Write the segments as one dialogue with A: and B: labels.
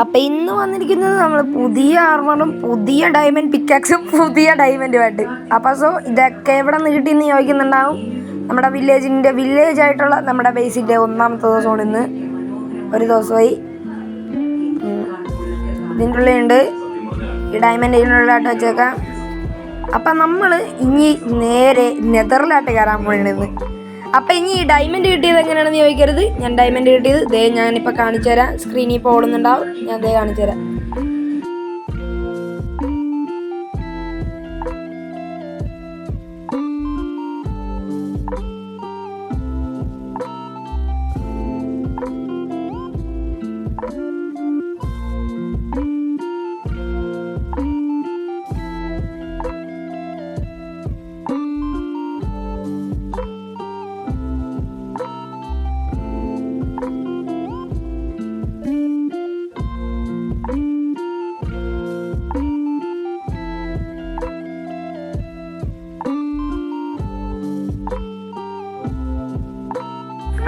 A: അപ്പം ഇന്ന് വന്നിരിക്കുന്നത് നമ്മൾ പുതിയ ആർമറും പുതിയ ഡയമണ്ട് പിക്കാക്സും പുതിയ ഡയമണ്ടുമായിട്ട്. അപ്പം ഇതൊക്കെ എവിടെ നിന്ന് കിട്ടിയെന്ന് ചോദിക്കുന്നുണ്ടാവും. നമ്മുടെ വില്ലേജായിട്ടുള്ള നമ്മുടെ ബേസിൻ്റെ 1ാമത്തെ ദിവസമാണ് ഇന്ന്. ഒരു ദിവസമായി ഇതിൻ്റെ ഉള്ളിലുണ്ട്. ഈ ഡയമണ്ട് ഇതിനുള്ളിലായിട്ട് വെച്ചേക്കാം. അപ്പം നമ്മൾ ഇനി നേരെ നെതറിലായിട്ട് കയറാൻ പോകണമെന്ന്. അപ്പം ഇനി ഈ ഡയമണ്ട് കിട്ടിയത് എങ്ങനെയാണെന്ന് ചോദിക്കരുത്. ഞാൻ ഡയമണ്ട് കിട്ടിയത് ഞാനിപ്പോൾ കാണിച്ചു തരാം. സ്ക്രീനിൽ ഇപ്പോൾ ഓടുന്നുണ്ടാവും. ഞാൻ കാണിച്ചു തരാം.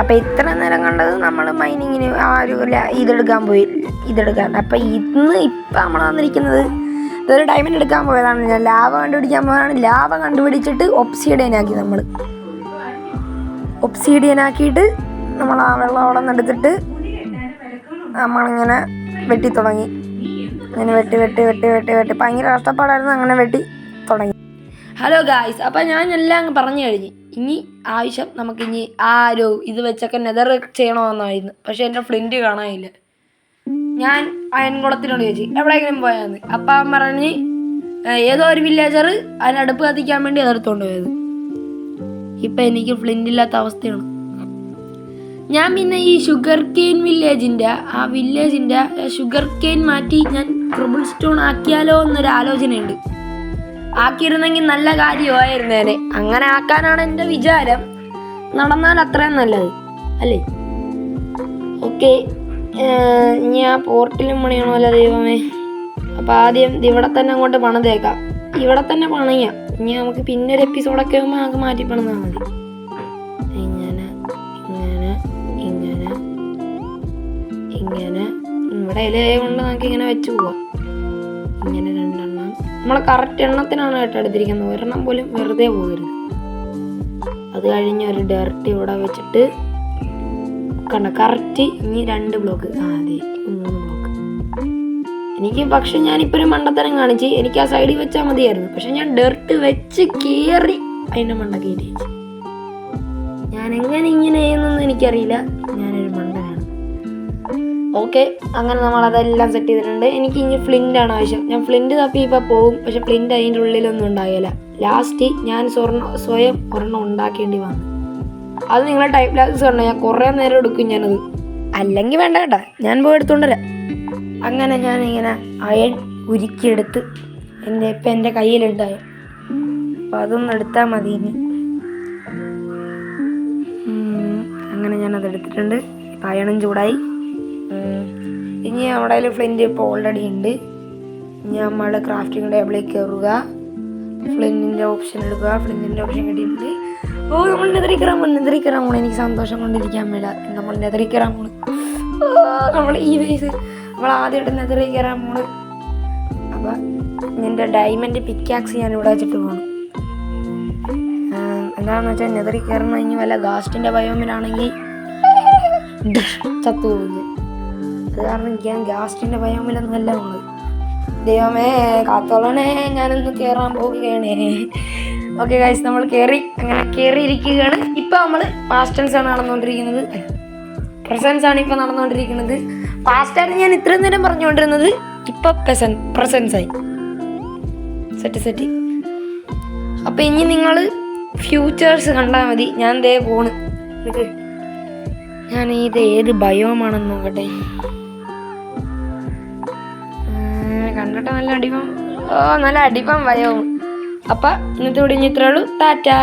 A: അപ്പം ഇത്ര നേരം കണ്ടത് നമ്മൾ മൈനിങ്ങിന് ആ ഒരു ഇതെടുക്കാൻ. അപ്പം ഇപ്പം നമ്മൾ വന്നിരിക്കുന്നത് ഇതൊരു ഡയമണ്ട് എടുക്കാൻ പോയതാണ്. ഞാൻ ലാവ കണ്ടുപിടിക്കാൻ പോയതാണ്. ലാവ കണ്ടുപിടിച്ചിട്ട് ഒബ്സീഡിയനാക്കി. ഒബ്സീഡിയനാക്കിയിട്ട് നമ്മൾ ആ വെള്ളം അവിടെ നിന്ന് എടുത്തിട്ട് നമ്മളിങ്ങനെ വെട്ടി തുടങ്ങി. അങ്ങനെ വെട്ടി ഭയങ്കര കഷ്ടപ്പാടായിരുന്നു. അങ്ങനെ വെട്ടി തുടങ്ങി. ഹലോ ഗായ്സ്, അപ്പം ഞാൻ എല്ലാം അങ്ങ് പറഞ്ഞു കഴിഞ്ഞു. ഇനി ആവശ്യം നമുക്കിനി ഇത് വെച്ചൊക്കെ നെതർ ചെയ്യണമെന്നായിരുന്നു. പക്ഷെ എൻ്റെ ഫ്ലിൻറ്റ് കാണാനില്ല. ഞാൻ അയൻകുളത്തിനോട് ചോദിച്ചു എവിടെയെങ്കിലും പോയാന്ന്. അപ്പം അവൻ പറഞ്ഞ് ഏതോ ഒരു വില്ലേജർ അതിനടുപ്പ് കത്തിക്കാൻ വേണ്ടി അതെടുത്തോണ്ട് പോയത്. ഇപ്പം എനിക്ക് ഫ്ലിൻറ്റ് ഇല്ലാത്ത അവസ്ഥയാണ്. ഞാൻ പിന്നെ ഈ ഷുഗർ കെയിൻ വില്ലേജിൻ്റെ ഷുഗർ കെയിൻ മാറ്റി ഞാൻ ട്രിബിൾ സ്റ്റോൺ ആക്കിയാലോ എന്നൊരു ആലോചനയുണ്ട്. ആക്കിയിരുന്നെങ്കിൽ നല്ല കാര്യമായിരുന്നേനെ. അങ്ങനെ ആക്കാനാണ് എൻ്റെ വിചാരം. നടന്നാൽ അത്രയും നല്ലത് അല്ലേ? ഓക്കെ, ഇനി ആ പോർട്ടിലും പണിയണമല്ലോ ദൈവമേ. അപ്പം ആദ്യം ഇവിടെ തന്നെ അങ്ങോട്ട് പണിതേക്കാം. ഇവിടെ തന്നെ പണിയാം. ഇനി നമുക്ക് പിന്നെ ഒരു എപ്പിസോഡൊക്കെ ആകുമ്പോൾ നമുക്ക് മാറ്റി പണിതാൽ മതി. ഇങ്ങനെ ഇവിടെ ഇലയെ കൊണ്ട് നമുക്കിങ്ങനെ വെച്ച് പോവാം. ഇങ്ങനെ 2 എണ്ണം നമ്മളെ കറക്റ്റ് എണ്ണത്തിനാണ് കേട്ടോ എടുത്തിരിക്കുന്നത്. ഒരെണ്ണം പോലും വെറുതെ പോകരുത്. അത് കഴിഞ്ഞ് ഒരു ഡയറക്റ്റ് ഇവിടെ വെച്ചിട്ട് കറക്റ്റ് ഇനി 2 ബ്ലോക്ക്. അതെ, 3 ബ്ലോക്ക്. പക്ഷെ ഞാനിപ്പോൾ ഒരു മണ്ടത്തരം കാണിച്ച്. എനിക്ക് ആ സൈഡിൽ വെച്ചാൽ മതിയായിരുന്നു. പക്ഷെ ഞാൻ ഡെർട്ട് വെച്ച് കയറി അതിൻ്റെ മണ്ട കയറ്റി വെച്ചു. ഞാൻ എങ്ങനെ ഇങ്ങനെ ചെയ്യുന്നതെന്ന് എനിക്കറിയില്ല. ഞാനൊരു മണ്ടനാണ്. ഓക്കെ, അങ്ങനെ നമ്മളതെല്ലാം സെറ്റ് ചെയ്തിട്ടുണ്ട്. എനിക്ക് ഇനി ഫ്ലിൻ്റാണ് ആവശ്യം. ഞാൻ ഫ്ലിൻറ്റ് തപ്പി ഇപ്പോൾ പോകും. പക്ഷെ ഫ്ലിൻറ്റ് അതിൻ്റെ ഉള്ളിലൊന്നും ഉണ്ടാകില്ല. ലാസ്റ്റ് ഞാൻ സ്വയം ഒരെണ്ണം ഉണ്ടാക്കേണ്ടി വന്നു. അത് നിങ്ങളെ ടൈപ്പ് ലാക്സ് കണ്ടോ? ഞാൻ കുറേ നേരം എടുക്കും ഞാനത്. അല്ലെങ്കിൽ വേണ്ട കേട്ടാ, ഞാൻ പോയി എടുത്തോണ്ട് വരാം. അങ്ങനെ ഞാനിങ്ങനെ അയൺ ഉരുക്കിയെടുത്ത് ഇപ്പം എൻ്റെ കയ്യിലുണ്ടായ. അപ്പം അതൊന്നും എടുത്താൽ മതി ഇനി. അങ്ങനെ ഞാനത് എടുത്തിട്ടുണ്ട്. ഇപ്പം അയണും ചൂടായി. ഇനി നമ്മുടെ കയ്യിൽ ഫ്ലിൻറ്റ് ഇപ്പോൾ ഓൾറെഡി ഉണ്ട്. ഇനി നമ്മൾ ക്രാഫ്റ്റിംഗ് ടേബിളിൽ കയറുക. ഫ്ലിൻറ്റിൻ്റെ ഓപ്ഷൻ എടുക്കുക. ഫ്ലിൻറ്റിൻ്റെ ഓപ്ഷൻ കിട്ടിയിട്ടുണ്ട്. നമ്മൾ നെതറിക്കറാൻ പോകണം. എനിക്ക് സന്തോഷം കൊണ്ടിരിക്കാൻ മേല. നമ്മൾ നെതറിക്കറാൻ പോണ്. നമ്മൾ ഈ വയസ്സ് നമ്മൾ ആദ്യമായിട്ട് നെതറിക്കറാൻ പോണ്. അപ്പം എൻ്റെ ഡയമണ്ട് പിക്കാക്സ് ഞാൻ ഇവിടെ വെച്ചിട്ട് പോകണം. എന്താണെന്ന് വെച്ചാൽ നെതറിക്കറന്ന് കഴിഞ്ഞ് വല്ല ഗാസ്റ്റിൻ്റെ ബയോമിലാണെങ്കിൽ ചത്തുപോകുന്നു. അത് കാരണം ഞാൻ ഗാസ്റ്റിൻ്റെ ബയോമിലൊന്നുമല്ല ഉള്ളത്. ദൈവമേ കാത്തോളണേ, ഞാനൊന്ന് കയറാൻ പോവുകയാണേ. ഓക്കെ ഗൈസ്, നമ്മൾ അങ്ങനെ കയറിയിരിക്കുകയാണ്. ഇപ്പം നമ്മൾ പാസ്റ്റ് ടെൻസ് ആണ് നടന്നുകൊണ്ടിരിക്കുന്നത്. പ്രസൻസ് ആണ് ഇപ്പം നടന്നുകൊണ്ടിരിക്കുന്നത്. പാസ്റ്റായിരുന്നു ഞാൻ ഇത്രയും നേരം പറഞ്ഞുകൊണ്ടിരുന്നത്. ഇപ്പം പ്രസൻസായി. സെറ്റ്. അപ്പം ഇനി നിങ്ങൾ ഫ്യൂച്ചേഴ്സ് കണ്ടാൽ മതി. ഞാൻ പോണ്. ഞാൻ ഇത് ഏത് ബയോമാണെന്ന് നോക്കട്ടെ. കണ്ടിട്ട് നല്ല അടിപ്പം ബയോം. അപ്പം ഇന്നത്തെ വീഡിയോ ഇത്രയേ ഉള്ളൂ. ടാറ്റാ.